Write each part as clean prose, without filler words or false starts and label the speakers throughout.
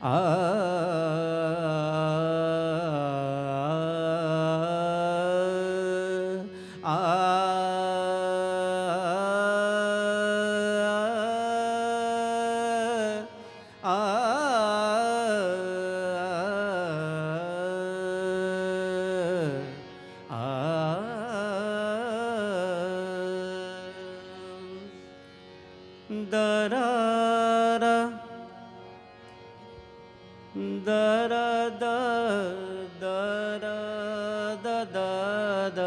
Speaker 1: आ दरारा दरा द दरा द द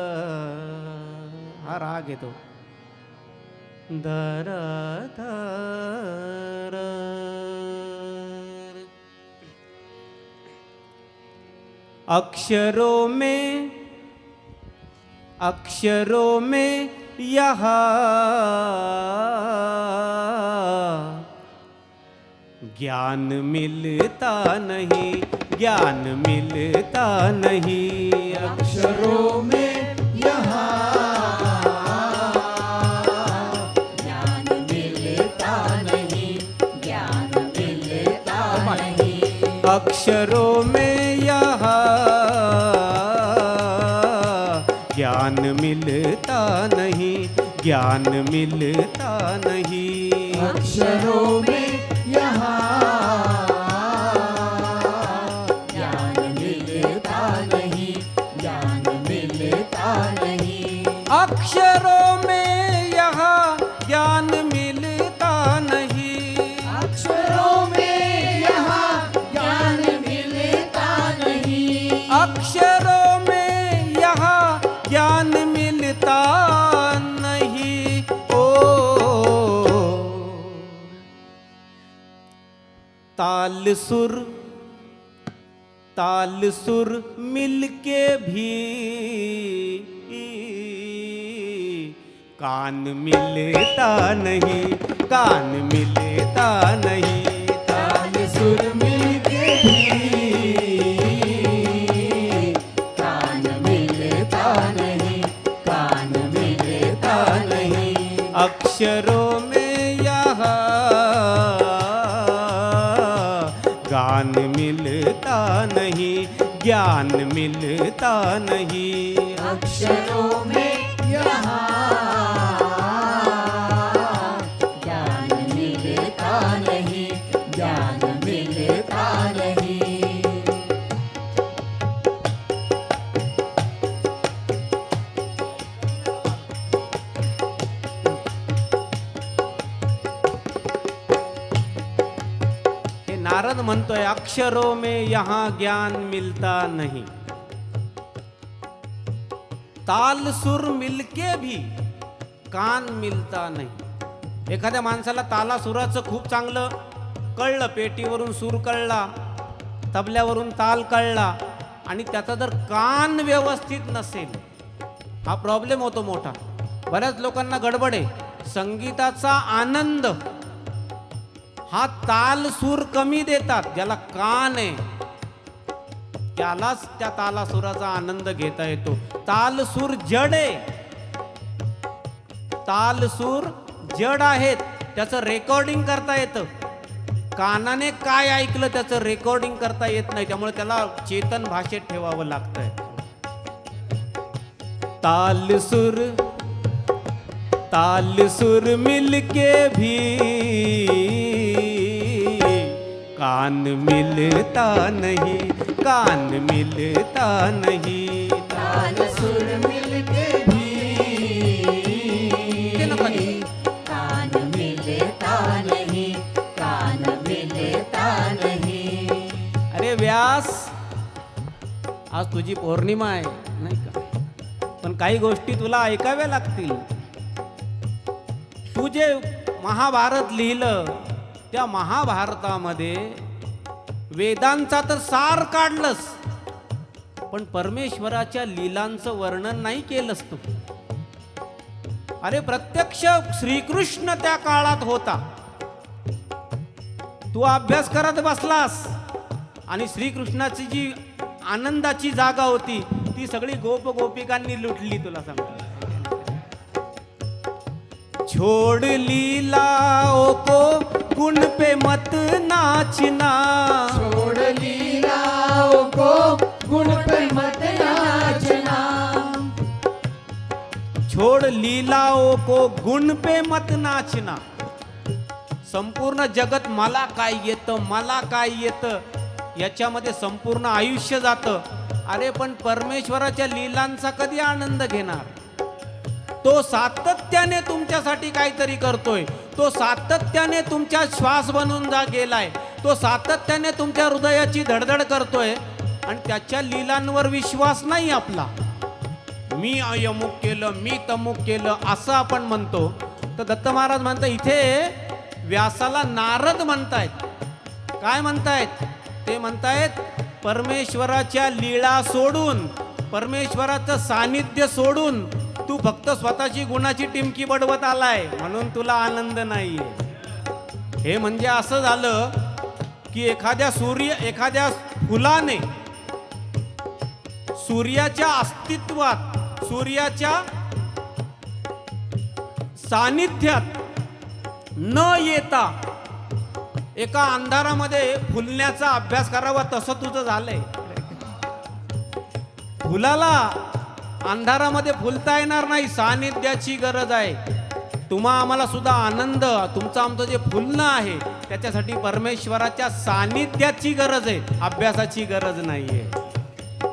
Speaker 1: हा राग येतो दरा दरा अक्षरों में यहाँ ज्ञान मिलता नहीं, ज्ञान मिलता नहीं।
Speaker 2: अक्षरों में यहाँ ज्ञान मिलता नहीं, ज्ञान मिलता नहीं।
Speaker 1: अक्षरों में यहाँ ज्ञान मिलता नहीं, ज्ञान मिलता नहीं।
Speaker 2: अक्षरों में यहाँ ज्ञान मिलता नहीं, ज्ञान मिलता नहीं।
Speaker 1: अक्षरों में यहाँ ज्ञान मिलता नहीं,
Speaker 2: अक्षरों में यहाँ ज्ञान मिलता नहीं।
Speaker 1: अक्षरों में यहाँ ज्ञान मिलता नहीं। ओ ताल सुर मिलके भी कान मिलता नहीं, कान मिलता नहीं।
Speaker 2: ताल सुर मिलके भी कान मिलता नहीं, कान मिलता नहीं।
Speaker 1: अक्षरों में यहाँ ज्ञान मिलता नहीं, ज्ञान मिलता नहीं।
Speaker 2: अक्षरों में यहाँ ज्ञान मिलता नहीं, ज्ञान मिलता नहीं।
Speaker 1: नारद म्हणतोय अक्षरों में यहाँ ज्ञान मिलता नहीं, ताल सुर मिलके भी कान मिलता नाही। एखाद्या माणसाला ताला सुराचं खूप चांगलं कळलं, पेटीवरून सूर कळला, तबल्यावरून ताल कळला, आणि त्याचा जर कान व्यवस्थित नसेल, हा प्रॉब्लेम होतो मोठा। बऱ्याच लोकांना गडबड आहे, संगीताचा आनंद हा ताल सूर कमी देतात, ज्याला कान आहे त्यालाच त्या ताला सुराचा आनंद घेता येतो। ताल सूर जड आहे, ताल सूर जड आहेत, त्याचं रेकॉर्डिंग करता येतं। कानाने काय ऐकलं त्याचं रेकॉर्डिंग करता येत नाही, त्यामुळे त्याला चेतन भाषेत ठेवावं लागतंय। ताल सुर मिलके भी कान मिलता नहीं, कान मिलता नहीं।
Speaker 2: ताल सुर मिलके भी कान मिलता नहीं, कान मिलता नहीं।
Speaker 1: अरे व्यास, आज तुझी पौर्णिमा आहे नाही का, पण काही गोष्टी तुला ऐकाव्या लागतील। तू जे महाभारत लिहिलं त्या महाभारतामध्ये वेदांचा तर सार काढलंस, पण परमेश्वराच्या लीलांचं वर्णन नाही केलंस तू। अरे प्रत्यक्ष श्रीकृष्ण त्या काळात होता, तू अभ्यास करत बसलास आणि श्रीकृष्णाची जी आनंदाची जागा होती ती सगळी गोप गोपिकांनी लुटली। तुला सांगतो, छोड़ लीलाओं को गुण पे मत नाचना।
Speaker 2: छोड़ लीलाओं को गुण पे मत नाचना।
Speaker 1: छोड़ लीलाओं को गुण पे मत नाचना। संपूर्ण जगत मला काय येतं, मला काय येतं याच्यामध्ये संपूर्ण आयुष्य जातं. अरे पण परमेश्वराच्या लीलांचा कधी आनंद घेणार? तो सातत्याने तुमच्यासाठी काहीतरी करतोय. तो सातत्याने तुमच्या श्वास बनून गेलाय. तो सातत्याने तुमच्या हृदयाची धडधड करतोय आणि त्याच्या लीलांवर विश्वास नाही आपला. मी अयमुक केलं, मी तमुक केलं असं आपण म्हणतो. तर दत्त महाराज म्हणतात, इथे व्यासाला नारद म्हणतायत. काय म्हणतायत ते? म्हणतायत परमेश्वराच्या लीळा सोडून, परमेश्वराचं सानिध्य सोडून तू फक्त स्वतःची गुणाची टिमकी बडवत आलाय म्हणून तुला आनंद नाहीये. हे म्हणजे असं झालं की एखाद्या फुलाने सूर्याच्या अस्तित्वात, सूर्याच्या सानिध्यात न येता एका अंधारामध्ये फुलण्याचा अभ्यास करावा, तसं तुझं झालंय. फुलाला अंधारामध्ये फुलता येणार नाही, सानिध्याची गरज आहे. आम्हाला सुद्धा आनंद, तुमचं आमचं जे फुलणं आहे त्याच्यासाठी परमेश्वराच्या सानिध्याची गरज आहे, अभ्यासाची गरज नाहीये.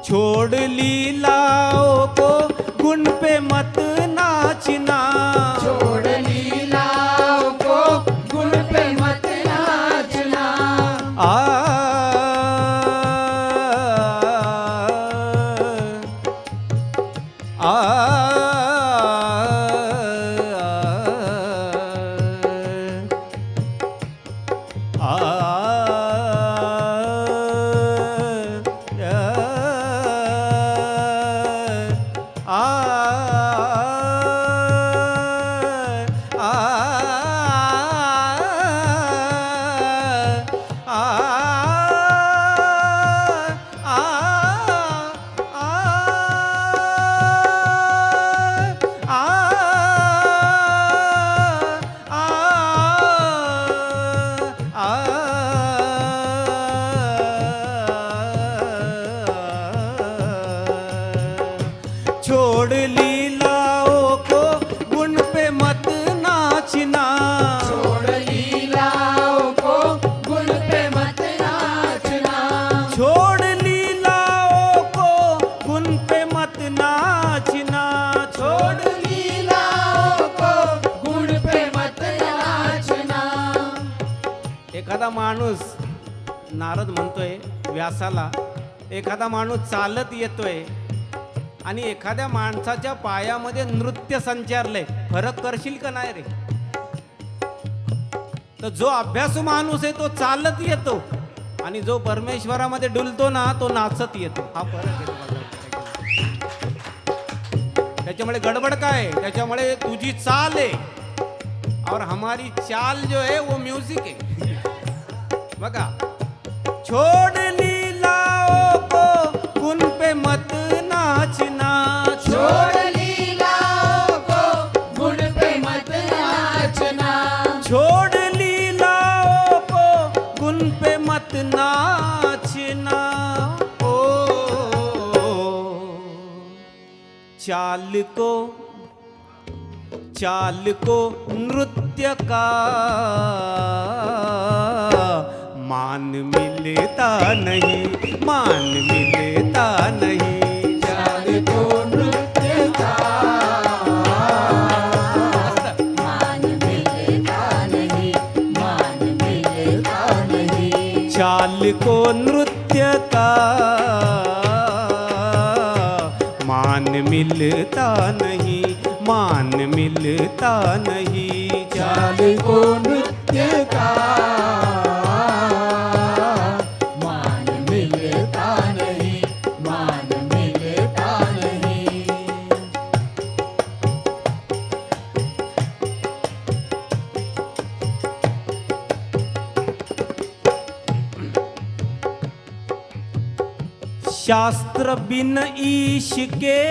Speaker 1: छोड़ लीलाओं को गुण पे मत नाचना।
Speaker 2: छोड़ लीलाओं को गुण पे मत नाचना।
Speaker 1: आ छोड़ लीलाओं को गुण पे मत नाचना।
Speaker 2: छोड़ लीलाओं को गुण पे मत नाचना।
Speaker 1: छोड़ लीलाओं को गुण पे मत नाचना।
Speaker 2: छोड़ लीलाओं को गुण पे मत नाचना।
Speaker 1: एखादा माणूस, नारद म्हणतोय व्यासाला, एखादा माणूस चालत येतोय आणि एखाद्या माणसाच्या पायामध्ये नृत्य संचारलंय, फरक करशील का नाही रे? तर जो अभ्यासू माणूस आहे तो चालत येतो आणि जो परमेश्वरामध्ये डुलतो ना तो नाचत येतो. हा फरक आहे बघा. त्याच्यामुळे गडबड काय? त्याच्यामुळे तुझी चाल आहे और हमारी चाल जो है वो म्यूजिक है. बघा, छोड़ लीलाओं को गुण पे मत नाचना।
Speaker 2: छोड़ लीलाओं को गुण पे मत नाचना।
Speaker 1: छोड़ लीलाओं को गुण पे मत नाचना। ओ चाल को नृत्य का मान मिलता नहीं, मान मिलता नहीं।
Speaker 2: चाल को नृत्य का मान मिलता नहीं, मान मिलता नहीं।
Speaker 1: चाल को नृत्य का मान मिलता नहीं, मान मिलता नहीं।
Speaker 2: चाल को नृत्य का मान मिलता नहीं, मान मिलता नहीं।
Speaker 1: शास्त्र बिन ईश के,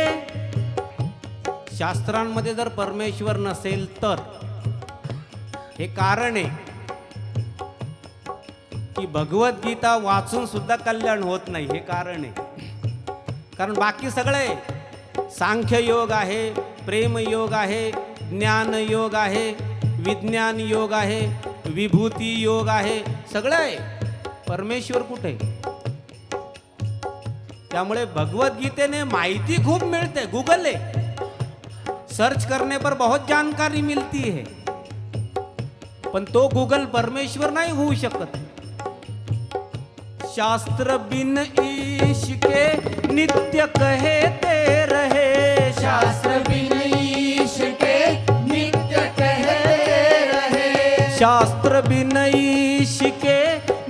Speaker 1: शास्त्रांमध्ये जर परमेश्वर नसेल तर, हे कारण आहे. की भगवद्गीता वाचून सुद्धा कल्याण होत नाही, हे कारण आहे. कारण बाकी सगळे सांख्य योग आहे, प्रेम योग आहे, ज्ञान योग आहे, विज्ञान योग आहे, विभूती योग आहे, सगळं आहे. परमेश्वर कुठे? त्यामुळे भगवद्गीतेने माहिती खूप मिळते. गूगल है, सर्च करने पर बहुत जानकारी मिलती है, पण तो गूगल परमेश्वर नाही होऊ शकत. शास्त्र बिन ईश के नित्य कहते रहे,
Speaker 2: शास्त्र बिन ईश के नित्य कहते रहे,
Speaker 1: शास्त्र बिन ईश के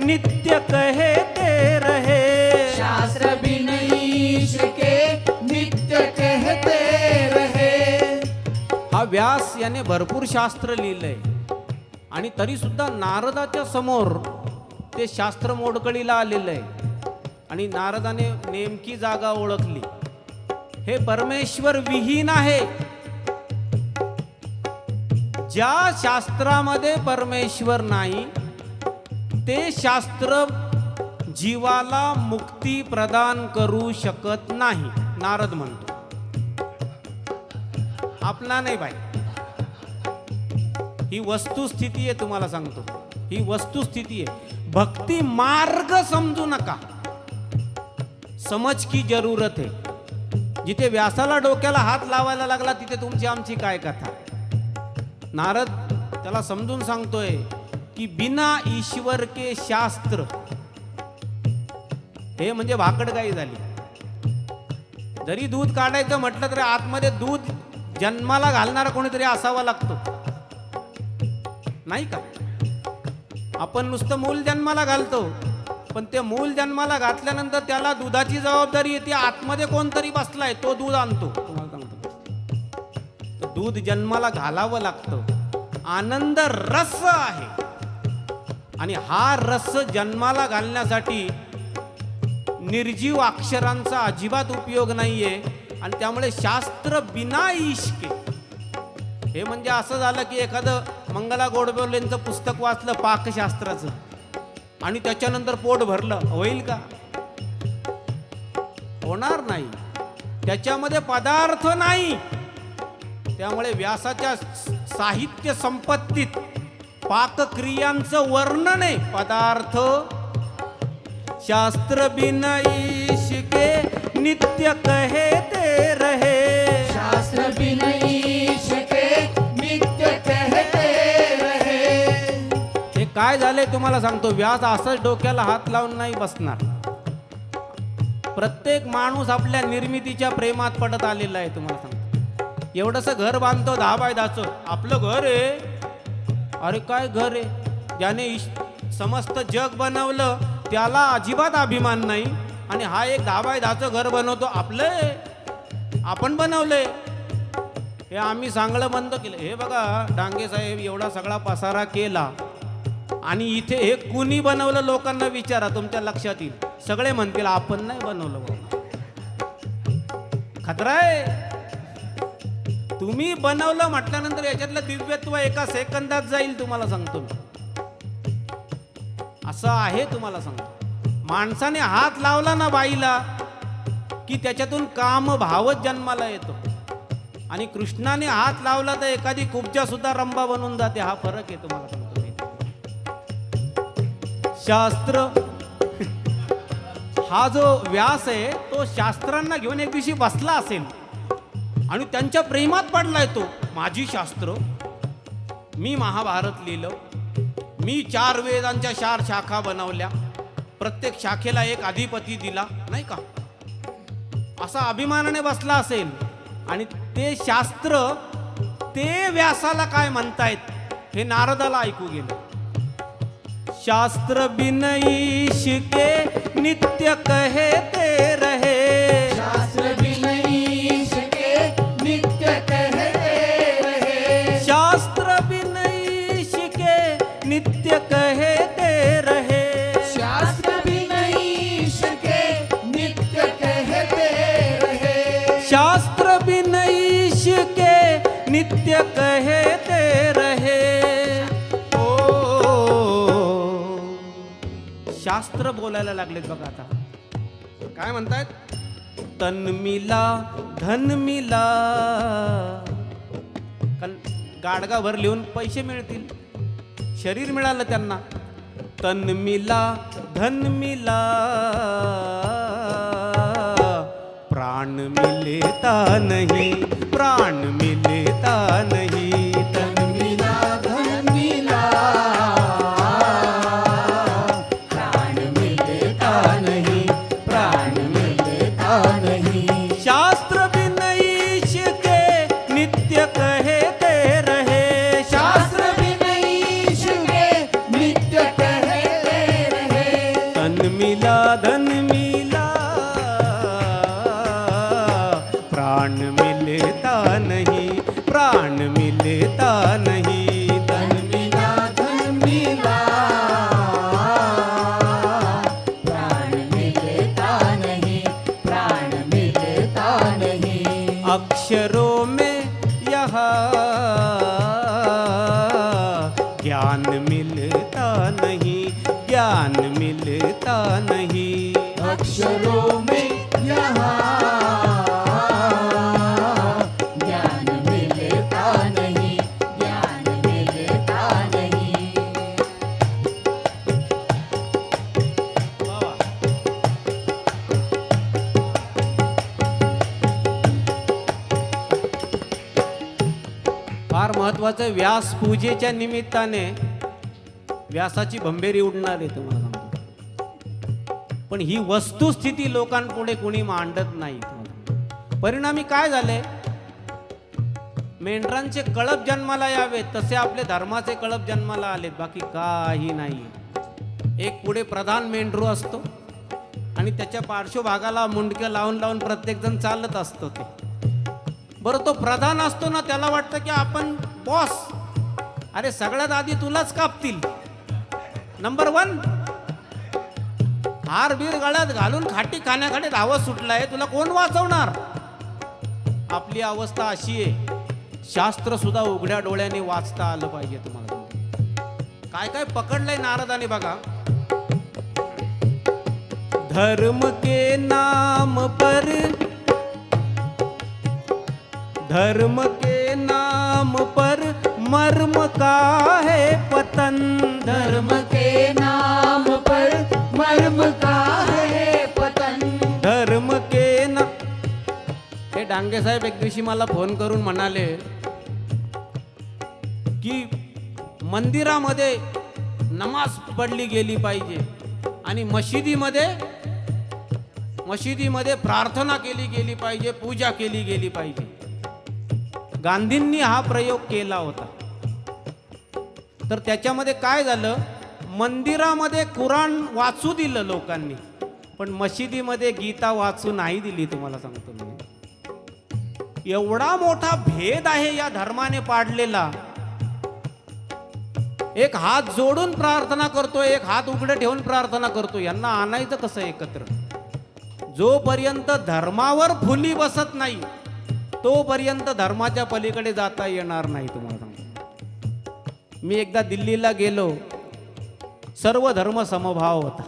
Speaker 1: नित्य कहते रहे,
Speaker 2: शास्त्र बिन ईश के नित्य कहते रहे.
Speaker 1: हा व्यास याने भरपूर शास्त्र लिहिलंय आणि तरी सुद्धा नारदाच्या समोर ते शास्त्र मोडकळीला आलेलं आहे आणि नारदाने नेमकी जागा ओळखली. हे परमेश्वर विहीन आहे. ज्या शास्त्रामध्ये परमेश्वर नाही ते शास्त्र जीवाला मुक्ती प्रदान करू शकत नाही, नारद म्हणतो. आपला नाही बाई, ही वस्तुस्थिती आहे. तुम्हाला सांगतो, ही वस्तुस्थिती आहे. भक्ति मार्ग समजू नका, समज की जरूरत है. जिथे व्यासाला डोक्याला हात लावायला लागला तिथे तुमची आमची काय कथा. नारद त्याला समजून सांगतोय की बिना ईश्वर के शास्त्र, हे म्हणजे भाकडगाई झाली. जरी दूध काढायचं म्हटलं तरी आतमध्ये दूध जन्माला घालणारा कोणीतरी असावा लागतो, नाही का? आपण नुसतं मूल जन्माला घालतो, पण ते मूल जन्माला घातल्यानंतर त्याला दुधाची जबाबदारी येते. आतमध्ये कोणतरी बसलाय, तो दूध आणतो. तुम्हाला सांगतो, दूध जन्माला घालावं लागतं. आनंद रस आहे आणि हा रस जन्माला घालण्यासाठी निर्जीव अक्षरांचा अजिबात उपयोग नाहीये. आणि त्यामुळे शास्त्र बिना इश्के, हे म्हणजे असं झालं की एखादं मंगला गोडबोलेंचं पुस्तक वाचलं पाकशास्त्राचं आणि त्याच्यानंतर पोट भरलं, होईल का? होणार नाही. त्याच्यामध्ये पदार्थ नाही. त्यामुळे व्यासाच्या साहित्य संपत्तीत पाकक्रियांचं वर्णन आहे, पदार्थ. शास्त्र बिन इश्के नित्य कहते रहे,
Speaker 2: शास्त्र बिन ईश के नित्य कहते रहे.
Speaker 1: हे काय झालंय तुम्हाला सांगतो. व्यास असंच डोक्याला हात लावून नाही बसणार. प्रत्येक माणूस आपल्या निर्मितीच्या प्रेमात पडत आलेला आहे. तुम्हाला सांगतो, एवढंसं घर बांधतो 10 बाय 10चं, आपलं घर आहे. अरे काय घर आहे? ज्याने समस्त जग बनवलं त्याला अजिबात अभिमान नाही, आणि हा एक 10 बाय 10चं घर बनवतो, आपलं आपण बनवलंय. हे आम्ही सांगणं बंद केलं. हे बघा डांगे साहेब, एवढा सगळा पसारा केला आणि इथे हे कुणी बनवलं? लोकांना विचारा, तुमच्या लक्षात येईल. सगळे म्हणतील आपण नाही बनवलं. खतरा आहे. तुम्ही बनवलं म्हटल्यानंतर याच्यातलं दिव्यत्व एका सेकंदात जाईल. तुम्हाला सांगतो मी, असं आहे. तुम्हाला सांगतो, माणसाने हात लावला ना बाईला की त्याच्यातून काम भावच जन्माला येतो, आणि कृष्णाने हात लावला तर एखादी कुब्जा सुद्धा रंबा बनून जाते. हा फरक आहे. तुम्हाला सांगतो, शास्त्र हा जो व्यास आहे तो शास्त्रांना घेऊन एक दिवशी बसला असेल आणि त्यांच्या प्रेमात पडलाय तो. माझी शास्त्र, मी महाभारत लिहिलं, मी 4 वेदांच्या 4 शाखा बनवल्या, प्रत्येक शाखेला एक अधिपती दिला, नाही का? असा अभिमानाने बसला असेल. आणि ते शास्त्र ते व्यासाला काय म्हणतायत हे नारदाला ऐकू गेलं. शास्त्र बिन इश्के नित्य कहते रहे,
Speaker 2: शास्त्र बिन ईश के नित्य कहते रहे,
Speaker 1: शास्त्र बिन इश्के नित्य कहते रहे,
Speaker 2: शास्त्र बिन ईश के नित्य कहते रहे,
Speaker 1: शास्त्र बिन इश्के नित्य कहते रहे. ओ शास्त्र बोलायला लागलेत बघा आता. काय म्हणतायत? तन मिला धन मिला. गाडगाभर लिहून पैसे मिळतील, शरीर मिळालं त्यांना. तन मिला धन मिला, प्राण मिलेता नहीं, प्राण मिलेता नहीं. तन
Speaker 2: मिला धन मिला, प्राण मिलता नहीं, प्राण मिलता नहीं.
Speaker 1: शास्त्र बिन ईश के नित्य कहते रहे.
Speaker 2: शास्त्र बिन ईश के नित्य कहते रहे.
Speaker 1: तन मिला धन मिला, प्राण मिलता नहीं, प्राण मिलता नहीं.
Speaker 2: धन मिला धन मिला, प्राण मिलता नहीं, प्राण मिलता नहीं.
Speaker 1: अक्षरों में यहाँ ज्ञान मिलता नहीं, ज्ञान मिलता नहीं.
Speaker 2: अक्षरों में यहाँ ज्ञान मिलता नहीं, ज्ञान मिलता नहीं.
Speaker 1: फार महत्वाचं. व्यास पूजेच्या निमित्ताने व्यासाची भंबेरी उडणार आहे तुम्हाला सांगतो. पण ही वस्तुस्थिती लोकांपुढे कोणी मांडत नाही. परिणामी काय झाले? मेंढरांचे कळप जन्माला यावेत तसे आपले धर्माचे कळप जन्माला आलेत, बाकी काही नाही. एक पुढे प्रधान मेंढरू असतो आणि त्याच्या पार्श्वभागाला मुंडक्या लावून लावून प्रत्येक जण चालत असतो. ते बरं, तो प्रधान असतो ना, त्याला वाटतं की आपण बॉस, अरे सगळ्यात आधी तुलाच कापतील. नंबर 1. हार बीर गळ्यात घालून खाटी खाण्याखाली धावत सुटलाय, तुला कोण वाचवणार? आपली अवस्था अशी आहे. शास्त्र सुद्धा उघड्या डोळ्याने वाचता आलं पाहिजे तुम्हाला. काय काय पकडलंय नारदाने बघा. धर्म के नाम पर, धर्म के नाम पर मर्म का है पतन.
Speaker 2: धर्म के नाम पर मर्म का है पतन.
Speaker 1: धर्म के ना. हे डांगे साहेब एक दिवशी मला फोन करून म्हणाले की मंदिरामध्ये नमाज पडली गेली पाहिजे आणि मशिदीमध्ये प्रार्थना केली गेली पाहिजे, पूजा केली गेली पाहिजे. गांधींनी हा प्रयोग केला होता. तर त्याच्यामध्ये काय झालं? मंदिरामध्ये कुराण वाचू दिलं लोकांनी, पण मशिदीमध्ये गीता वाचू नाही दिली. तुम्हाला सांगतो मी, एवढा मोठा भेद आहे या धर्माने पाडलेला. एक हात जोडून प्रार्थना करतो, एक हात उघडे ठेवून प्रार्थना करतो. यांना आणायचं कसं एकत्र? जोपर्यंत धर्मावर फुली बसत नाही तोपर्यंत धर्माच्या पलीकडे जाता येणार नाही. तुम्हाला सांगतो, मी एकदा दिल्लीला गेलो. सर्व धर्म समभाव होता.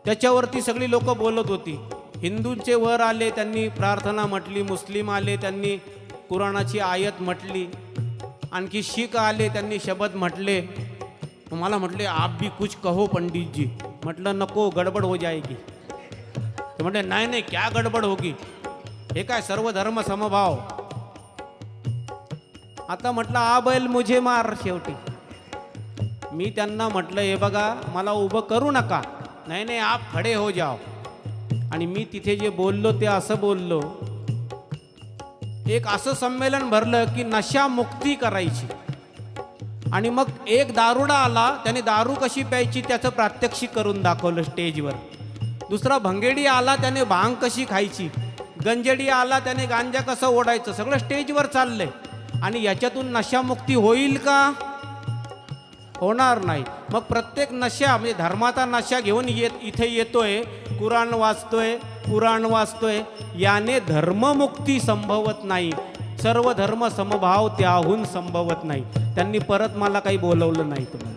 Speaker 1: त्याच्यावरती सगळी लोक बोलत होती. हिंदूंचे वर आले, त्यांनी प्रार्थना म्हटली. मुस्लिम आले, त्यांनी कुराणाची आयत म्हटली. आणखी शीख आले, त्यांनी शब्द म्हटले. मला म्हटले आप भी कुछ कहो पंडित जी. म्हटलं नको, गडबड हो जाएगी. ते म्हटले नाही नाही, क्या गडबड होगी, हे काय सर्व धर्म समभाव. आता म्हटलं आ बैल मुझे मार. शेवटी मी त्यांना म्हटलं हे बघा, मला उभं करू नका. नाही नाही, आप खडे हो जाओ. आणि मी तिथे जे बोललो ते असं बोललो, एक असं संमेलन भरलं की नशा मुक्ती करायची. आणि मग एक दारुडा आला, त्याने दारू कशी प्यायची त्याचं प्रात्यक्षिक करून दाखवलं स्टेजवर. दुसरा भंगेडी आला, त्याने भांग कशी खायची. गंजेडी आला, त्याने गांजा कसं ओढायचं, सगळं स्टेजवर चाललंय. आणि याच्यातून नशामुक्ती होईल का? होणार नाही. मग प्रत्येक नशा म्हणजे धर्माचा नशा घेऊन इथे येतोय, कुराण वाचतोय, पुराण वाचतोय, याने धर्ममुक्ती संभवत नाही. सर्व धर्म समभाव त्याहून संभवत नाही. त्यांनी परत मला काही बोलवलं नाही. तुम्हाला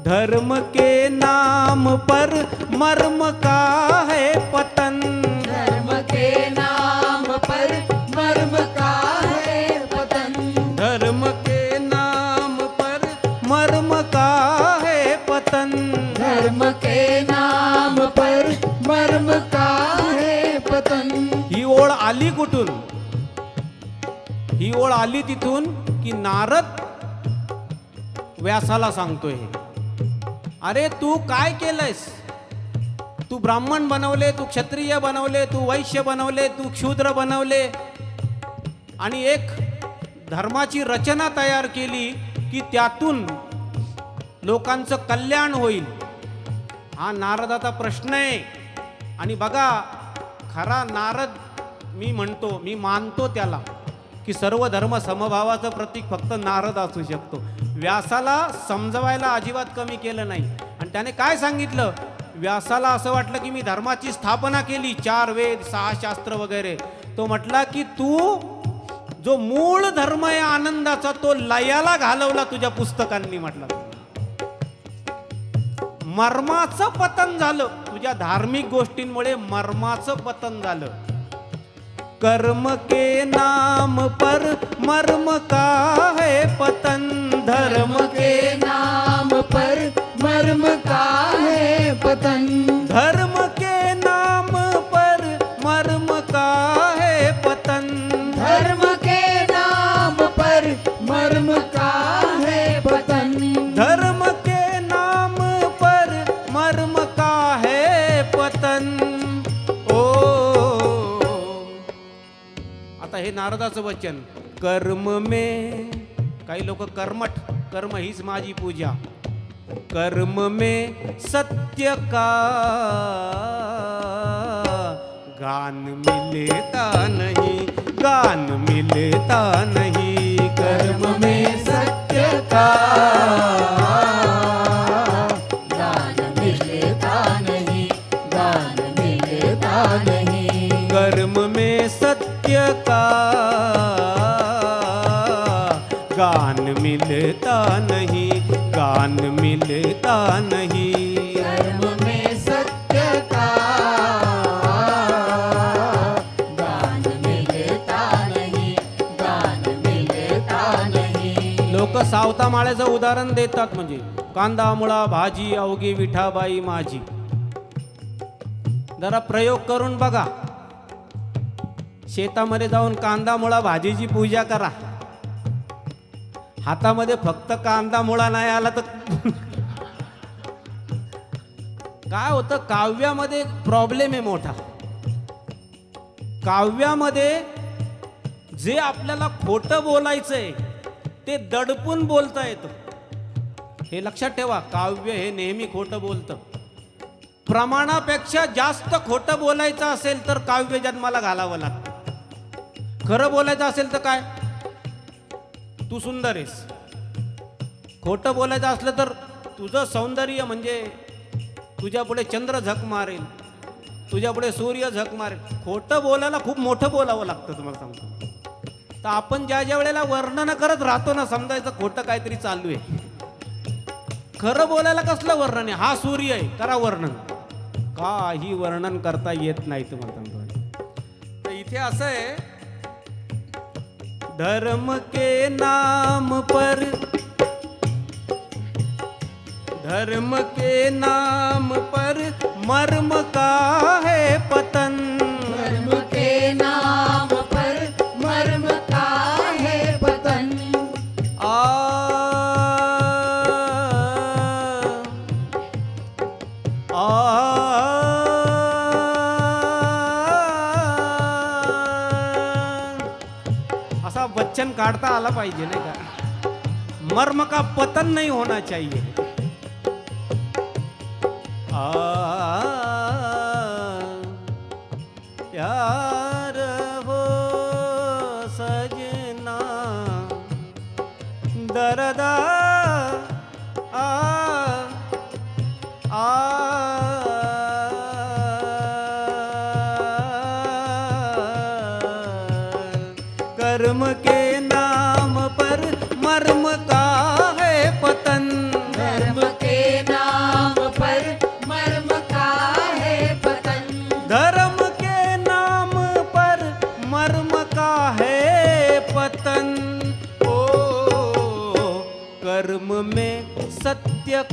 Speaker 1: धर्म के नाम पर मर्म का है पतन।
Speaker 2: धर्म के नाम पर मर्म का है पतन।
Speaker 1: धर्म के नाम पर मर्म का है पतन।
Speaker 2: धर्म के नाम पर मर्म का है पतन।
Speaker 1: ही ओळ आली कुठून? ही ओळ आली तिथून की नारद व्यासाला सांगतोय, अरे तू काय केलंयस? तू ब्राह्मण बनवले, तू क्षत्रिय बनवले, तू वैश्य बनवले, तू क्षूद्र बनवले आणि एक धर्माची रचना तयार केली की त्यातून लोकांचं कल्याण होईल. हा नारदाचा प्रश्न आहे. आणि बघा, खरा नारद मी म्हणतो, मी मानतो त्याला की सर्व धर्म समभावाचं प्रतीक फक्त नारद असू शकतो. व्यासाला समजवायला अजिबात कमी केलं नाही. आणि त्याने काय सांगितलं? व्यासाला असं वाटलं की मी धर्माची स्थापना केली, 4 वेद 6 शास्त्र वगैरे. तो म्हटला की तू जो मूळ धर्म आहे आनंदाचा तो लयाला घालवला तुझ्या पुस्तकांनी. म्हटलं मर्माचं पतन झालं, तुझ्या धार्मिक गोष्टींमुळे मर्माचं पतन झालं. कर्म के नाम पर मर्म का है पतन. धर्म
Speaker 2: के नाम पर मर्म का है पतन।
Speaker 1: धर्म के नाम पर मर्म का है पतन।
Speaker 2: धर्म के नाम पर मर्म का है पतन।
Speaker 1: धर्म के नाम पर मर्म का है पतन. ओ आता हे नारदाचं वचन. कर्म में, काही लोक कर्मठ, कर्म हीच माझी पूजा. कर्म में सत्य का गान मिलता नहीं, गान मिलता नहीं. कर्म में
Speaker 2: सत्य का गान मिलता नहीं, गान मिलता नहीं।
Speaker 1: कर्म में सत्य का गान मिलता नहीं, गान मिलता नहीं.
Speaker 2: कर्म में सत्य का गान मिलता नहीं, गान मिलता नहीं.
Speaker 1: लोक सावता माळ्याचं उदाहरण देतात, म्हणजे कांदा मुळा भाजी अवघी विठाबाई माझी. जरा प्रयोग करून बघा. शेतामध्ये जाऊन कांदा मुळा भाजीची पूजा करा. हातामध्ये फक्त कांदा मुळा नाही आला तर काय होतं? काव्यामध्ये प्रॉब्लेम आहे मोठा. काव्यामध्ये जे आपल्याला खोटं बोलायचंय ते दडपून बोलता येतं. हे लक्षात ठेवा, काव्य हे नेहमी खोटं बोलतं. प्रमाणापेक्षा जास्त खोटं बोलायचं असेल तर काव्य जन्माला घालावं लागतं. खरं बोलायचं असेल तर काय? तू सुंदर आहेस. खोटं बोलायचं असलं तर तुझं सौंदर्य म्हणजे तुझ्या पुढे चंद्र झक मारेल, तुझ्या पुढे सूर्य झक मारेल. खोटं बोलायला खूप मोठं बोलावं लागतं, तुम्हाला सांगतो. तर आपण ज्या ज्या वेळेला वर्णन करत राहतो ना, समजायचं खोटं काहीतरी चालू आहे. खरं बोलायला कसलं वर्णन आहे? हा सूर्य आहे, करा वर्णन. काही वर्णन करता येत नाही, तुम्हाला सांगतो. तर इथे असं आहे, धर्म के नाम पर, धर्म के नाम पर मर्म का है पतन.
Speaker 2: धर्म के नाम पर मर्म का है पतन.
Speaker 1: असा वचन काढता आला पाहिजे, नाही का? मर्म का पतन नहीं होना चाहिए. प्यार हो सजना दरदा आ आ कर्म के नाम पर मर्म का है पतन.
Speaker 2: धर्म के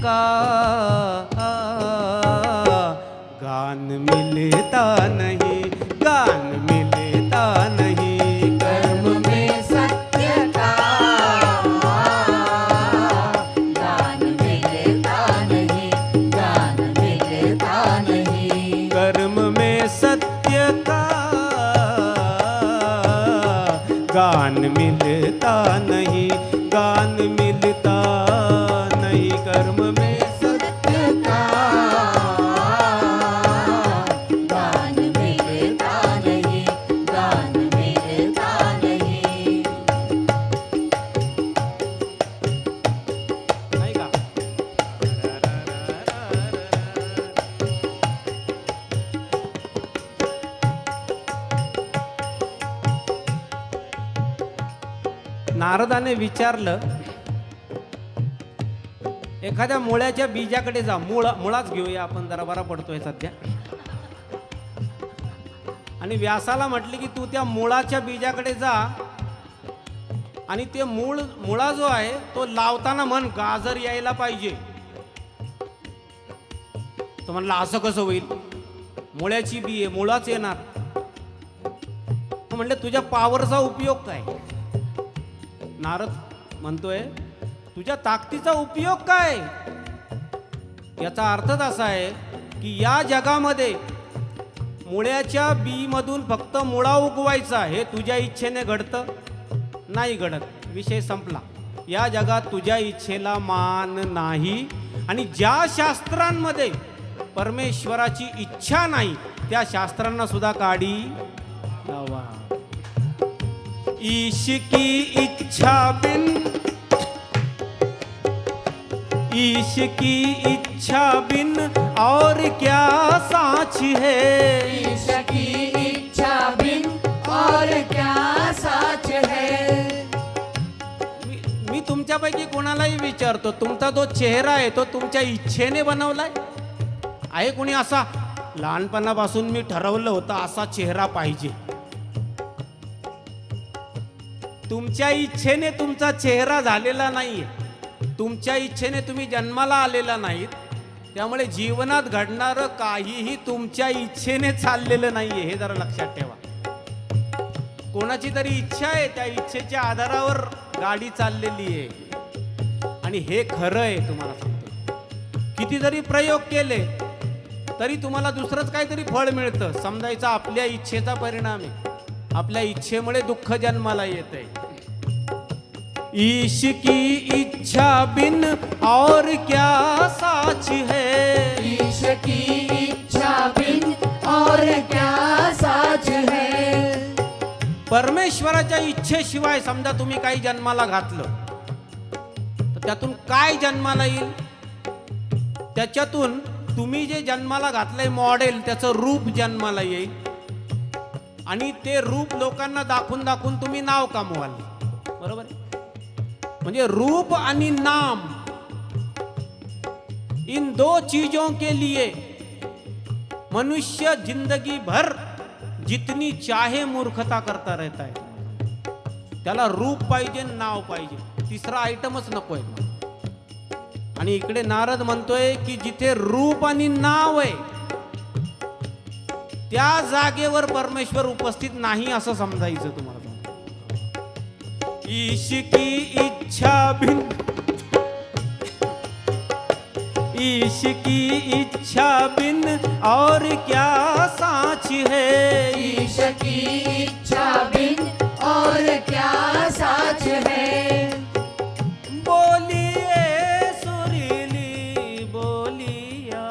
Speaker 1: का गान मिलता नहीं, गान मिलता नहीं।
Speaker 2: कर्म में सत्य का गान मिलता नहीं, गान मिलता नहीं।
Speaker 1: कर्म में सत्य का गान मिलता नहीं, गान मिलता नहीं। कर्म में
Speaker 2: सत्य का गान मिलता नहीं, गान मिलता नहीं।
Speaker 1: नाही का? नारदाने विचारलं, एखाद्या मुळ्याच्या बीजाकडे जा. मुळाच घेऊया आपण, जरा बरा पडतोय सध्या. आणि व्यासाला म्हटले की तू त्या मुळाच्या बीजाकडे जा आणि ते मुळा जो आहे तो लावताना म्हण गाजर यायला पाहिजे. तो म्हणला असं कसं होईल, मुळ्याची बी आहे, मुळाच येणार. म्हणले तुझ्या पावरचा उपयोग काय? नारद म्हणतोय तुझ्या ताकदीचा उपयोग काय? याचा अर्थच असा आहे की या जगामध्ये मुळ्याच्या बी मधून फक्त मुळा उगवायचा हे तुझ्या इच्छेने घडतं नाही घडत. विषय संपला. या जगात तुझ्या इच्छेला मान नाही. आणि ज्या शास्त्रांमध्ये परमेश्वराची इच्छा नाही त्या शास्त्रांना सुद्धा काढी लावा. ईश की इच्छा बिन, ईश की इच्छा बिन और क्या साच है.
Speaker 2: ईश की इच्छा बिन और क्या साच है.
Speaker 1: मी तुमच्यापैकी कोणालाही विचारतो, तुमचा जो चेहरा आहे तो तुमच्या इच्छेने बनवलाय आहे? कोणी असा लहानपणापासून मी ठरवलं होतं असा चेहरा पाहिजे? तुमच्या इच्छेने तुमचा चेहरा झालेला नाहीये. तुमच्या इच्छेने तुम्ही जन्माला आलेला नाहीत. त्यामुळे जीवनात घडणारं काहीही तुमच्या इच्छेने चाललेलं नाहीये, हे जरा लक्षात ठेवा. कोणाची तरी इच्छा आहे, त्या इच्छेच्या आधारावर गाडी चाललेली आहे. आणि हे खरं आहे, तुम्हाला सांगतो. किती जरी प्रयोग केले तरी तुम्हाला दुसरंच काहीतरी फळ मिळतं. समजायचं आपल्या इच्छेचा परिणाम आहे. आपल्या इच्छेमुळे दुःख जन्माला येत आहे. ईश की इच्छा बिन और क्या साच है.
Speaker 2: ईश की इच्छा बिन और क्या साच है.
Speaker 1: परमेश्वराच्या इच्छेशिवाय समजा तुम्ही काही जन्माला घातलं तर त्यातून काय जन्माला येईल? त्याच्यातून तुम्ही जे जन्माला घातलंय मॉडेल, त्याचं रूप जन्माला येईल. आणि ते रूप लोकांना दाखवून दाखवून तुम्ही नाव कमवाल. बरोबर आहे? म्हणजे रूप आणि नाम, इन दो चीजों के लिए मनुष्य जिंदगी भर जितनी चाहे मूर्खता करता रहता है. त्याला रूप पाहिजे, नाव पाहिजे, तिसरा आयटमच नको आहे. आणि इकडे नारद म्हणतोय की जिथे रूप आणि नाव आहे त्या जागेवर परमेश्वर उपस्थित नाही असं समजायचं तुम्हाला. ईश की इच्छा बिन, ईश की इच्छा बिन और क्या साच है.
Speaker 2: ईश की इच्छा बिन और क्या साच है.
Speaker 1: बोलिए सुरीली बोलिया.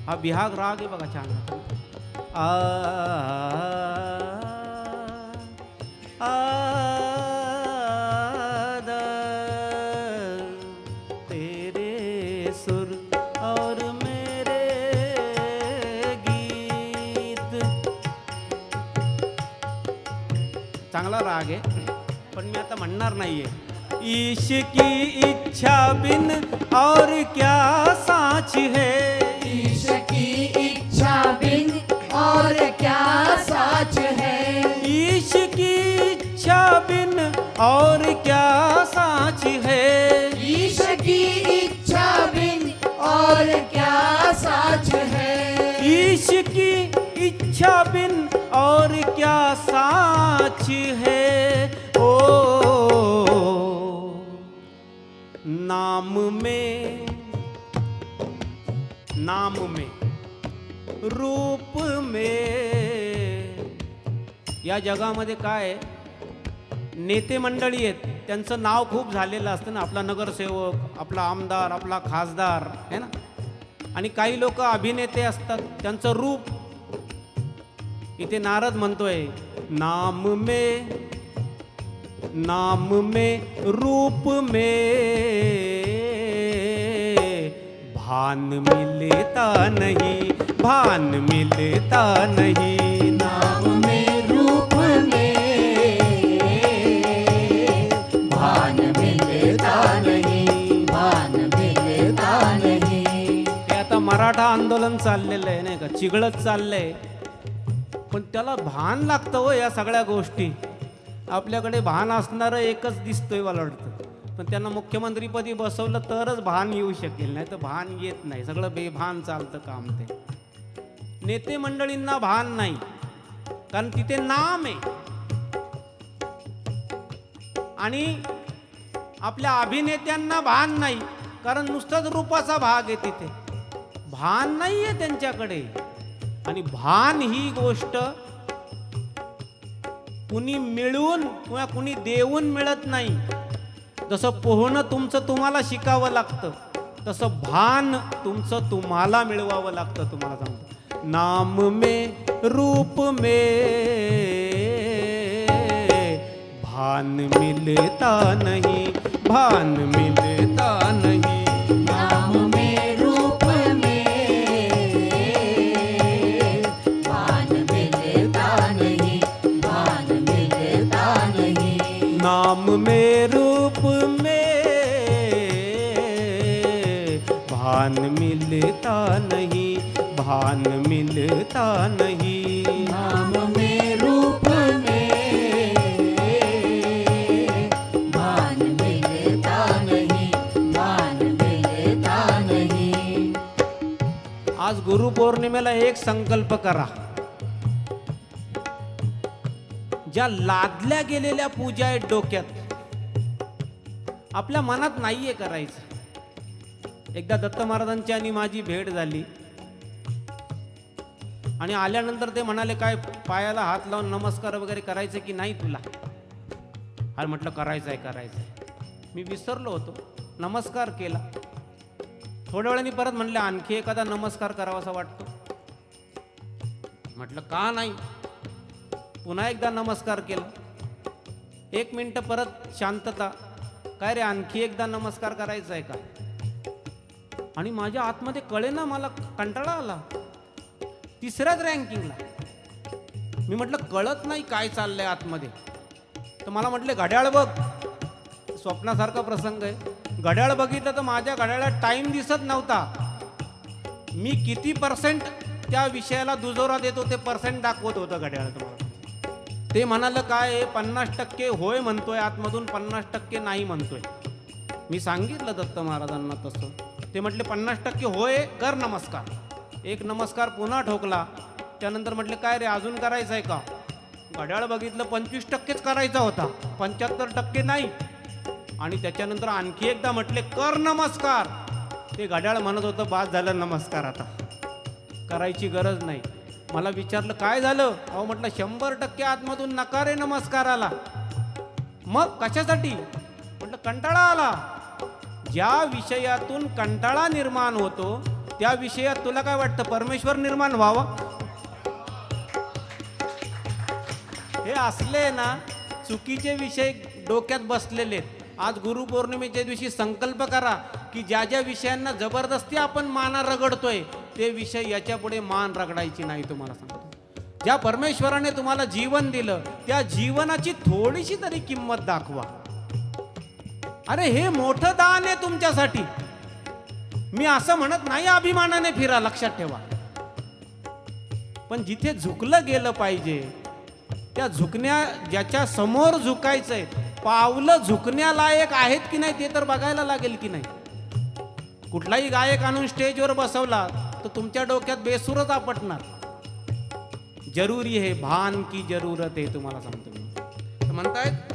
Speaker 1: हा बिहाग राग आहे बघा, छान. तेरे सुर और मेरे गीत. चांगला राग आहे, पण मी आता म्हणणार नाहीये. ईश की इच्छा बिन और क्या साच है.
Speaker 2: ईश की इच्छा बिन और क्या साच है.
Speaker 1: ईश की इच्छा बिन और क्या साच है. इसकी इच्छा बिन और क्या साच है। ओ नाम में रूप में, या जगामध्ये काय आहे, नेते मंडळी आहेत, त्यांचं नाव खूप झालेलं असतं ना, आपला नगरसेवक, आपला आमदार, आपला खासदार है ना, आणि काही लोक अभिनेते असतात, त्यांचं रूप. इथे नारद म्हणतोय नाम में रूप में भान मिलता नहीं, भान मिलता नहीं।
Speaker 2: नाम में रूप में भान मिलता नहीं, भान मिलता नहीं।
Speaker 1: हे आता मराठा आंदोलन चाललेलं आहे नाही का, चिघळत चाललंय, पण त्याला भान लागतं हो या सगळ्या गोष्टी. आपल्याकडे भान असणारं एकच दिसतोय मला वाटतं, पण त्यांना मुख्यमंत्रीपदी बसवलं तरच भान येऊ शकेल, नाही तर भान येत नाही, सगळं बेभान चालतं काम. ते नेते मंडळींना भान नाही, कारण तिथे नाम आहे. आणि आपल्या अभिनेत्यांना भान नाही, कारण नुसताच रूपाचा भाग आहे, तिथे भान नाही आहे त्यांच्याकडे. आणि भान ही गोष्ट कुणी मिळून किंवा कुणी देऊन मिळत नाही. जसं पोहणं तुमचं तुम्हाला शिकावं लागतं, तसं भान तुमचं तुम्हाला मिळवावं लागतं. तुम्हाला सांगतो, नाम में रूप में भान मिलता नहीं, भान मिलता नहीं।
Speaker 2: नाम में रूप में भान मिलता नहीं, भान मिलता नहीं।
Speaker 1: नाम में रूप में भान मिलता नहीं, भान मिलता नहीं।
Speaker 2: नाम में रूप में भान मिलता नहीं, भान मिलता नहीं।
Speaker 1: आज गुरुपौर्णिमेला एक संकल्प करा, ज्या लादल्या गेलेल्या पूजा आहेत डोक्यात, आपल्या मनात नाहीये करायचं. एकदा दत्त महाराजांची आणि माझी भेट झाली, आणि आल्यानंतर ते म्हणाले, काय पायाला हात लावून नमस्कार वगैरे करायचं की नाही तुला? अरे म्हटलं करायचं आहे. मी विसरलो होतो, नमस्कार केला. थोड्या वेळाने परत म्हणले, आणखी एखादा नमस्कार करावासा वाटतो. म्हटलं का नाही. पुन्हा एकदा नमस्कार केला. 1 मिनिट परत शांतता. काय रे, आणखी एकदा नमस्कार करायचा आहे का? आणि माझ्या आतमध्ये कळेना, मला कंटाळा आला. 3ऱ्याच रँकिंगला. मी म्हटलं कळत नाही काय चाललंय आतमध्ये. तर मला म्हटले घड्याळ बघ. स्वप्नासारखा प्रसंग आहे. घड्याळ बघितलं तर माझ्या घड्याळात टाइम दिसत नव्हता. मी किती % त्या विषयाला दुजोरा देतो ते % दाखवत होतं घड्याळ. तुम्हाला ते म्हणालं काय 50% होय म्हणतोय आतमधून, 50% नाही म्हणतोय. मी सांगितलं दत्त महाराजांना तसं. ते म्हटले 50% होय, कर नमस्कार. एक नमस्कार पुन्हा ठोकला. त्यानंतर म्हटले काय रे, अजून करायचं आहे का? घड्याळ बघितलं 25%च करायचा होता, 75% नाही. आणि त्याच्यानंतर आणखी एकदा म्हटले कर नमस्कार. ते घड्याळ म्हणत होतं बाद झालं नमस्कार, आता करायची गरज नाही. मला विचारलं काय झालं? अहो म्हटलं 100% आतमधून नकार आहे नमस्काराला. मग कशासाठी? म्हटलं कंटाळा आला. ज्या विषयातून कंटाळा निर्माण होतो त्या विषयात तुला काय वाटतं परमेश्वर निर्माण व्हावा? हे असले ना चुकीचे विषय डोक्यात बसलेले आहेत. आज गुरुपौर्णिमेच्या दिवशी संकल्प करा की ज्या ज्या विषयांना जबरदस्ती आपण माना रगडतोय ते विषय याच्या पुढे मान रगडायची नाही. तुम्हाला सांगतो, ज्या परमेश्वराने तुम्हाला जीवन दिलं त्या जीवनाची थोडीशी तरी किंमत दाखवा. अरे हे मोठं दान आहे तुमच्यासाठी. मी असं म्हणत नाही अभिमानाने फिरा, लक्षात ठेवा. पण जिथे झुकलं गेलं पाहिजे त्या झुकण्या, ज्याच्या समोर झुकायचंय, पावलं झुकण्यालायक आहेत की नाही ते तर बघायला लागेल की नाही. कुठलाही गायक आणून स्टेजवर बसवला तर तुमच्या डोक्यात बेसूरच आपटणार. जरुरी है भान की जरूरत है, तुम्हाला सांगतो मी. तर म्हणतायत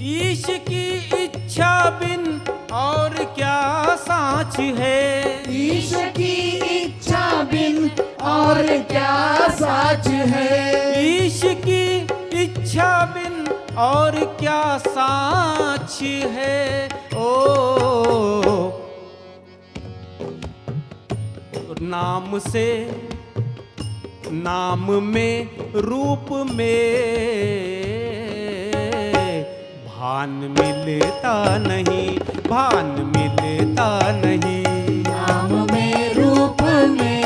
Speaker 1: ईश की इच्छा बिन और क्या साच है,
Speaker 2: ईश की इच्छा बिन और क्या साच है,
Speaker 1: ईश की इच्छा बिन और क्या साच है. ओ नाम से, नाम में, रूप में भान मिलता नहीं, भान मिलता नहीं.
Speaker 2: नाम में रूप में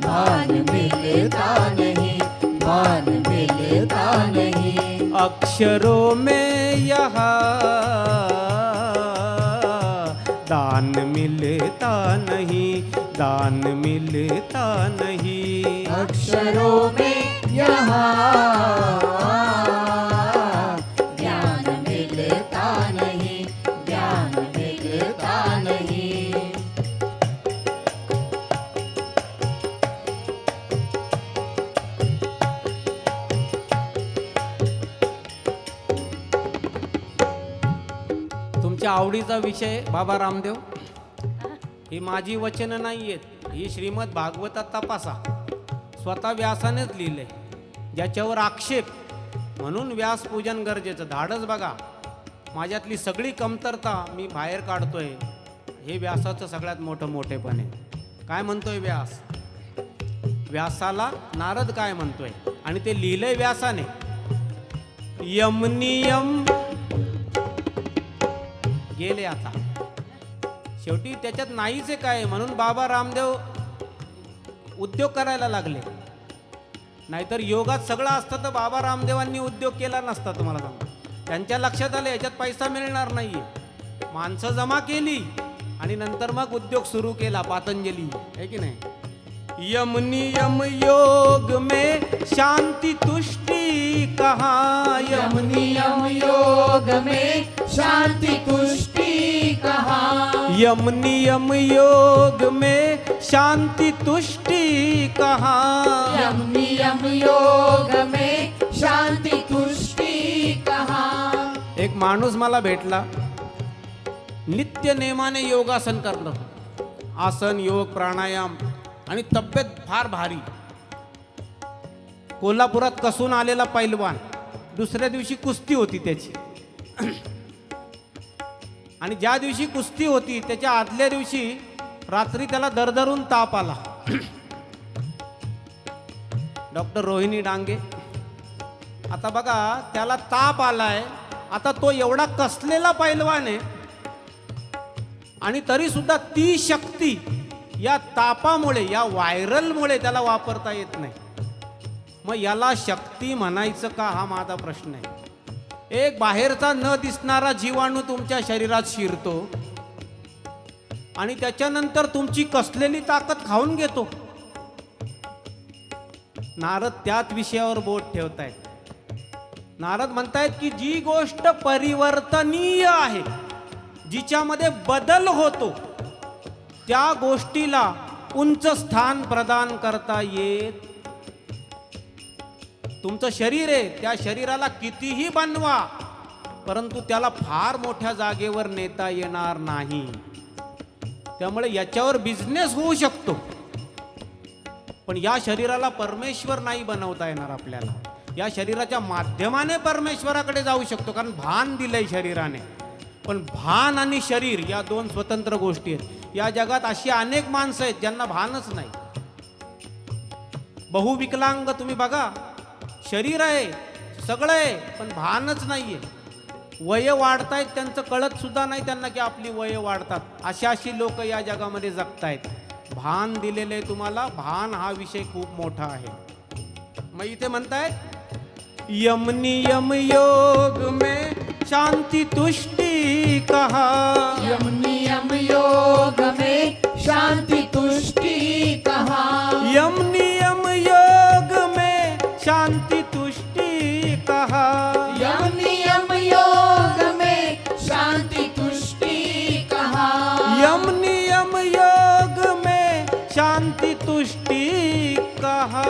Speaker 2: भान मिलता नहीं, भान मिलता नहीं.
Speaker 1: अक्षरों में यहाँ दान मिलता नहीं, दान मिलता नहीं.
Speaker 2: अक्षरों में यहाँ ज्ञान मिलता नहीं, ज्ञान मिलता नहीं.
Speaker 1: तुमच्या आवडीचा विषय बाबा रामदेव. ही माझी वचनं नाही आहेत, ही श्रीमद भागवतात तपासा. स्वतः व्यासानेच लिहिलंय, ज्याच्यावर आक्षेप. म्हणून व्यासपूजन गरजेचं. धाडस बघा, माझ्यातली सगळी कमतरता मी बाहेर काढतोय. हे व्यासाचं सगळ्यात मोठेपण आहे. काय म्हणतोय व्यास? व्यासाला नारद काय म्हणतोय, आणि ते लिहिलंय व्यासाने. यम नियम गेले आता, शेवटी त्याच्यात नाहीच आहे काय. म्हणून बाबा रामदेव उद्योग करायला लागले. नाहीतर योगात सगळं असतं तर बाबा रामदेवांनी उद्योग केला नसता. तुम्हाला सांगतो, त्यांच्या लक्षात आलं याच्यात पैसा मिळणार नाहीये. माणसं जमा केली आणि नंतर मग उद्योग सुरू केला. पातंजली आहे की नाही. यम नियम योग में शांति तुष्टि कहाँ,
Speaker 2: यम नियम योग में शांति तुष्टि कहाँ,
Speaker 1: यम नियम योग में शांति तुष्टि कहाँ.
Speaker 2: यम नियम योग में शांति तुष्टि कहाँ.
Speaker 1: एक माणूस मला भेटला, नित्य नेमाने योगासन करणं, आसन, योग, प्राणायाम, आणि तब्येत फार भारी. कोल्हापुरात कसून आलेला पैलवान. दुसऱ्या दिवशी कुस्ती होती त्याची. आणि ज्या दिवशी कुस्ती होती त्याच्या आदल्या दिवशी रात्री त्याला दरदरून ताप आला. डॉक्टर रोहिणी डांगे. आता बघा, त्याला ताप आलाय. आता तो एवढा कसलेला पैलवान आहे, आणि तरी सुद्धा ती शक्ती या तापामुळे, या व्हायरलमुळे त्याला वापरता येत नाही. मग याला शक्ती म्हणायचं का, हा माझा प्रश्न आहे. एक बाहेरचा न दिसणारा जीवाणू तुमच्या शरीरात शिरतो आणि त्याच्यानंतर तुमची कसलेली ताकद खाऊन घेतो. नारद त्याच विषयावर बोट ठेवतायत. नारद म्हणतायत की जी गोष्ट परिवर्तनीय आहे, जिच्यामध्ये बदल होतो, त्या गोष्टीला उंच स्थान प्रदान करता येत. तुमचं शरीर आहे, त्या शरीराला कितीही बनवा, परंतु त्याला फार मोठ्या जागेवर नेता येणार नाही. त्यामुळे याच्यावर बिझनेस होऊ शकतो, पण या शरीराला परमेश्वर नाही बनवता येणार आपल्याला. या शरीराच्या माध्यमाने परमेश्वराकडे जाऊ शकतो, कारण भान दिलंय शरीराने. पण भान आणि शरीर या दोन स्वतंत्र गोष्टी आहेत. या जगात अशी अनेक माणसं आहेत ज्यांना भानच नाही. बहुविकलांग तुम्ही बघा, शरीर आहे, सगळं आहे, पण भानच नाहीये. वय वाढतायत, त्यांचं कळत सुद्धा नाही त्यांना की आपली वय वाढतात. अशी लोक या जगामध्ये जगतायत. भान दिलेले तुम्हाला. भान हा विषय खूप मोठा आहे. मग इथे म्हणतायत यम नियम योग में शांति तुष्टि कहा,
Speaker 2: यम नियम योग में शांति तुष्टि कहाँ,
Speaker 1: यम नियम योग में शांति तुष्टि कहा,
Speaker 2: यम नियम योग में शांति तुष्टि कहाँ,
Speaker 1: तुष्टि कहा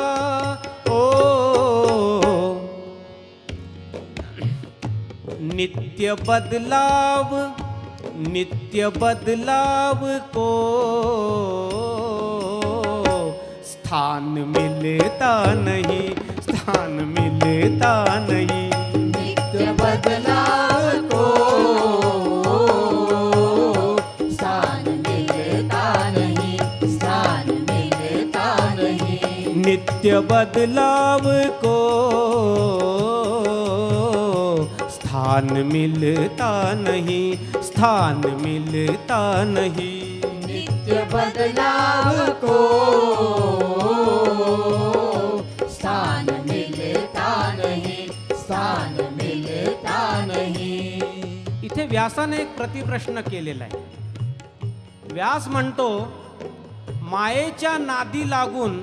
Speaker 1: ओ नित्य बदलाव को स्थान मिलता नहीं, स्थान मिलता नहीं।
Speaker 2: नित्य बदलाव को स्थान मिलता नहीं, स्थान मिलता नहीं।
Speaker 1: नित्य बदलाव को स्थान मिलता नहीं, स्थान मिलता नहीं।
Speaker 2: नित्य बदलाव को स्थान मिलता नहीं, स्थान मिलता नहीं।
Speaker 1: इथे व्यासाने एक प्रतिप्रश्न केलेला आहे. व्यास म्हणतो मायेच्या नादी लागून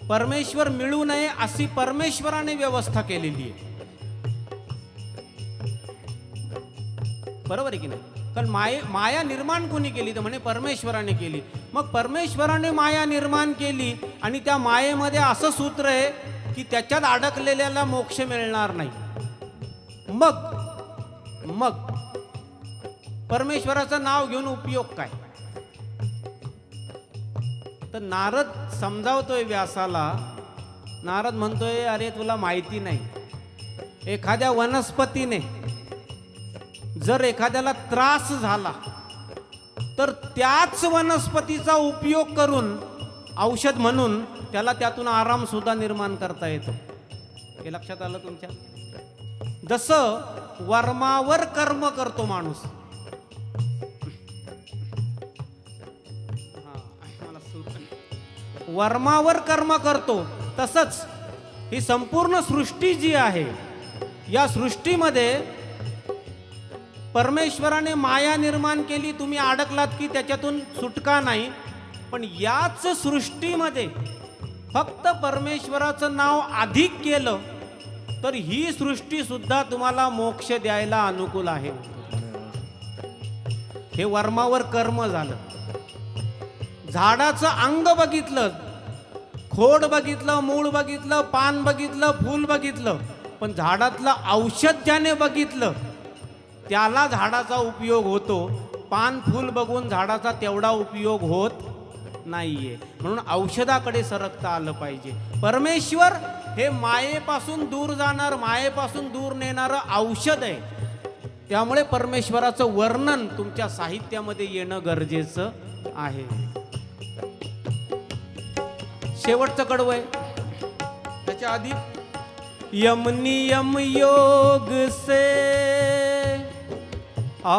Speaker 1: परमेश्वर मिळू नये अशी परमेश्वराने व्यवस्था केलेली आहे. बरोबर आहे की नाही? कारण माया निर्माण कोणी केली तर म्हणे परमेश्वराने केली. मग परमेश्वराने माया निर्माण केली आणि त्या मायेमध्ये असं सूत्र आहे की त्याच्यात अडकलेल्याला मोक्ष मिळणार नाही. मग परमेश्वराचं नाव घेऊन उपयोग काय? तर नारद समजावतोय व्यासाला. नारद म्हणतोय अरे तुला माहिती नाही, एखाद्या वनस्पतीने जर एखाद्याला त्रास झाला तर त्याच वनस्पतीचा उपयोग करून औषध म्हणून त्याला त्यातून आराम सुद्धा निर्माण करता येतो. हे लक्षात आलं तुमच्या? जसं वर्मावर कर्म करतो माणूस. वर्मावर कर्म करतो तसंच ही संपूर्ण सृष्टी जी आहे या सृष्टीमध्ये परमेश्वराने माया निर्माण केली. तुम्ही अडकलात की त्याच्यातून सुटका नाही. पण याच सृष्टीमध्ये फक्त परमेश्वराचं नाव अधिक केलं तर ही सृष्टी सुद्धा तुम्हाला मोक्ष द्यायला अनुकूल आहे. हे वर्मावर कर्म झालं. झाडाचं अंग बघितलं, खोड बघितलं, मूळ बघितलं, पान बघितलं, फूल बघितलं, पण झाडातलं औषध ज्याने बघितलं त्याला झाडाचा उपयोग होतो. पान फूल बघून झाडाचा तेवढा उपयोग होत नाहीये. म्हणून औषधाकडे सरकता आलं पाहिजे. परमेश्वर हे मायेपासून दूर जाणार, मायेपासून दूर नेणारं औषध आहे. त्यामुळे परमेश्वराचं वर्णन तुमच्या साहित्यामध्ये येणं गरजेचं आहे. शेवटचं कडवं आहे त्याच्या आधी यम नियम योग से आ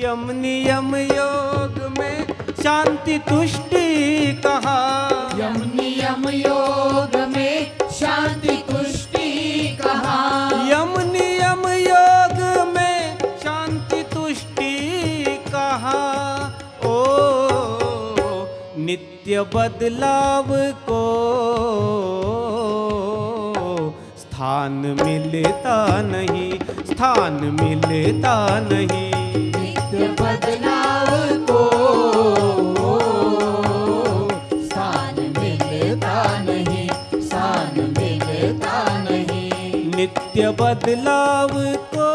Speaker 1: यम नियम योग में शांति तुष्टि कहा.
Speaker 2: यम नियम योग में शांति तुष्टि कहा.
Speaker 1: यम नियम योग में शांति तुष्टि कहा. ओ नित्य बदलाव को स्थान मिलता नहीं, स्थान मिलता नहीं.
Speaker 2: नित्य बदलाव को स्थान मिलता नहीं, स्थान मिलता नहीं.
Speaker 1: नित्य बदलाव को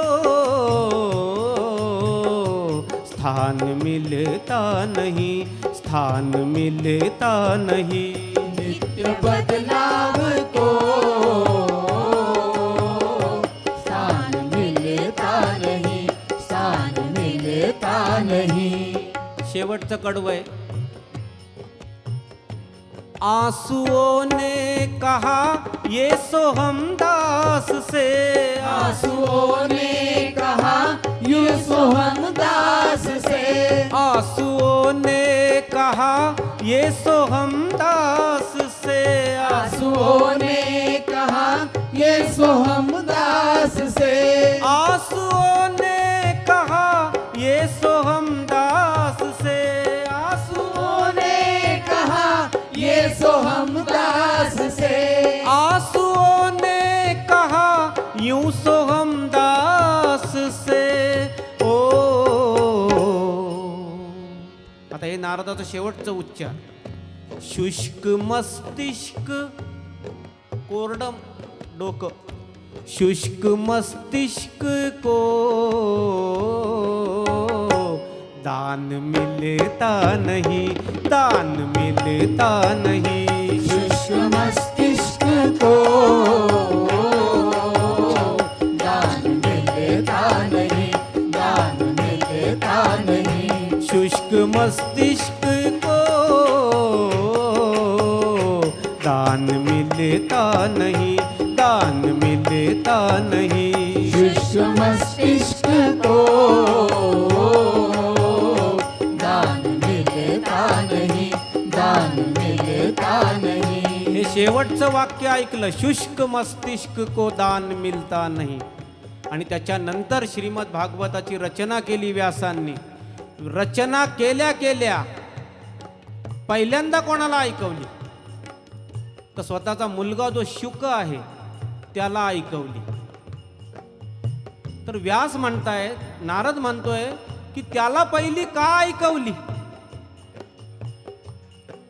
Speaker 1: स्थान मिलता नहीं, स्थान मिलता नहीं.
Speaker 2: नित्य बदलाव को स्थान मिलता नहीं, स्थान
Speaker 1: शेवटचं कडवं आहे. आंसुओं ने कहा ये सो हम दास से,
Speaker 2: आंसुओं ने कहा ये सोहम दास से,
Speaker 1: आंसुओं ने कहा ये सो हम दास से,
Speaker 2: आंसुओं ने कहा ये सोहम दास से,
Speaker 1: आंसुओं ने कहा ये सो हम दास से,
Speaker 2: आंसुओं ने कहा ये सोहम दास से,
Speaker 1: आंसुओं ने कहा यूं सो हम दास से. ओ आता हे नारदाचं शेवटचं उच्चार. शुष्क मस्तिष्क, कोरडं डोकं, शुष्क मस्तिष्क को दान मिलता नहीं, दान मिलता नहीं,
Speaker 2: शुष्क मस्तिष्क को दान मिलता नहीं, दान मिलता नहीं,
Speaker 1: शुष्क मस्तिष्क को दान मिलता नहीं, दान मिलता नहीं,
Speaker 2: शुष्क मस्तिष्क को दान मिलता नहीं, दान मिलता नहीं.
Speaker 1: हे शेवटचं वाक्य ऐकलं, शुष्क मस्तिष्क को दान मिलता नाही. आणि त्याच्यानंतर श्रीमद भागवताची रचना केली व्यासांनी. रचना केल्या केल्या पहिल्यांदा कोणाला ऐकवली तर स्वतःचा मुलगा जो शुक आहे त्याला ऐकवली. तर व्यास म्हणताय, नारद म्हणतोय की त्याला पहिली का ऐकवली.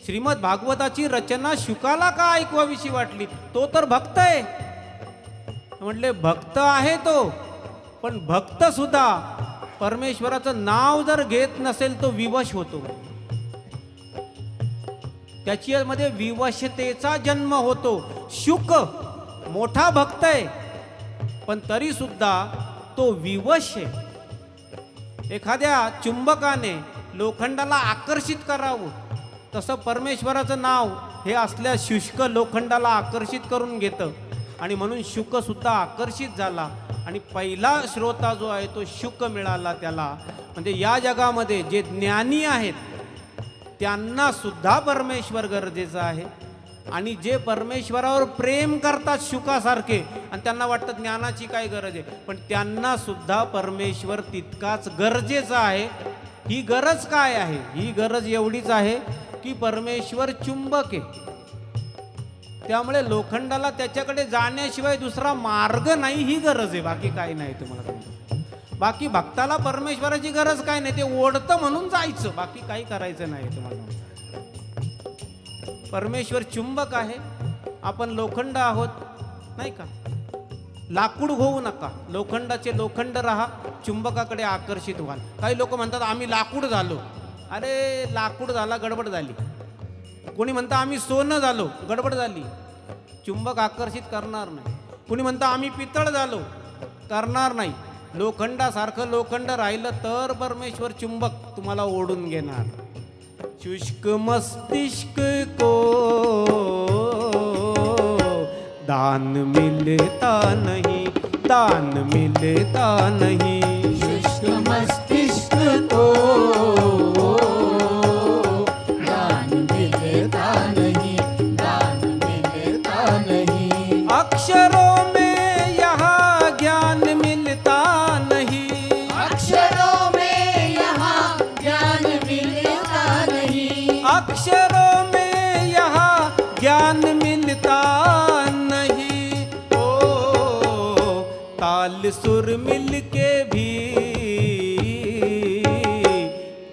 Speaker 1: श्रीमद भागवताची रचना शुकाला का ऐकवावीशी वाटली. तो तर भक्त आहे. म्हटले भक्त आहे तो, पण भक्त सुद्धा परमेश्वराचं नाव जर घेत नसेल तो विवश होतो. त्याच्यामध्ये विवशतेचा जन्म होतो. शुक मोठा भक्त आहे पण तरी सुद्धा तो विवश आहे. एखाद्या चुंबकाने लोखंडाला आकर्षित करावं तसं परमेश्वराचं नाव हे असल्या शुष्क लोखंडाला आकर्षित करून घेतं. आणि म्हणून शुक सुद्धा आकर्षित झाला आणि पहिला श्रोता जो आहे तो शुक मिळाला त्याला. म्हणजे या जगामध्ये जे ज्ञानी आहेत त्यांना सुद्धा परमेश्वर गरजेचा आहे. आणि जे परमेश्वरावर प्रेम करतात शुकासारखे आणि त्यांना वाटतं ज्ञानाची काय गरज आहे, पण त्यांना सुद्धा परमेश्वर तितकाच गरजेचा आहे. ही गरज काय आहे. ही गरज एवढीच आहे की परमेश्वर चुंबक आहे. त्यामुळे लोखंडाला त्याच्याकडे जाण्याशिवाय दुसरा मार्ग नाही, ही गरज आहे. बाकी काही नाही. तुम्हाला सांगतो, बाकी भक्ताला परमेश्वराची गरज काय नाही. ते ओढतं म्हणून जायचं, बाकी काही करायचं नाही. तुम्हाला परमेश्वर चुंबक आहे, आपण लोखंड आहोत नाही का. लाकूड होऊ नका, लोखंडाचे लोखंड राहा, चुंबकाकडे आकर्षित व्हाल. काही लोक म्हणतात आम्ही लाकूड झालो. अरे लाकूड झाला गडबड झाली. कोणी म्हणतं आम्ही सोनं झालो, गडबड झाली. चुंबक आकर्षित करणार नाही. कोणी म्हणतं आम्ही पितळ झालो, करणार नाही. लोखंडासारखं लोखंड राहिलं तर परमेश्वर चुंबक तुम्हाला ओढून घेणार. शुष्क मस्तिष्क को दान मिलता नहीं, दान मिलता नहीं,
Speaker 2: शुष्क मस्तिष्क को दान मिलता नहीं, दान मिलता नहीं,
Speaker 1: अक्षरों में यहाँ ज्ञान मिलता नहीं,
Speaker 2: अक्षरों में यहाँ ज्ञान मिलता नहीं,
Speaker 1: अक्षरों में यहाँ ज्ञान मिलता नहीं. ओ ताल सुर मिल के भी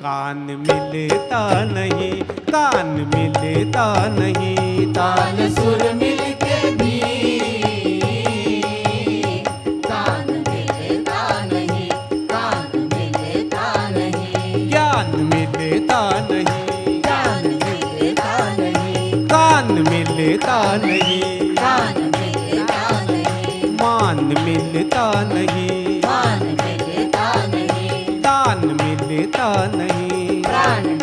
Speaker 1: कान मिलता नहीं, कान मिलता नहीं,
Speaker 2: ताल सुर मिल के भी कान मिलता नहीं, कान मिलता नहीं,
Speaker 1: ज्ञान मिलता नहीं,
Speaker 2: ज्ञान मिलता नहीं,
Speaker 1: कान मिलता नहीं,
Speaker 2: कान मिलता नहीं,
Speaker 1: मान मिलता नहीं,
Speaker 2: मान मिलता नहीं,
Speaker 1: दान मिलता नहीं,
Speaker 2: प्राण कान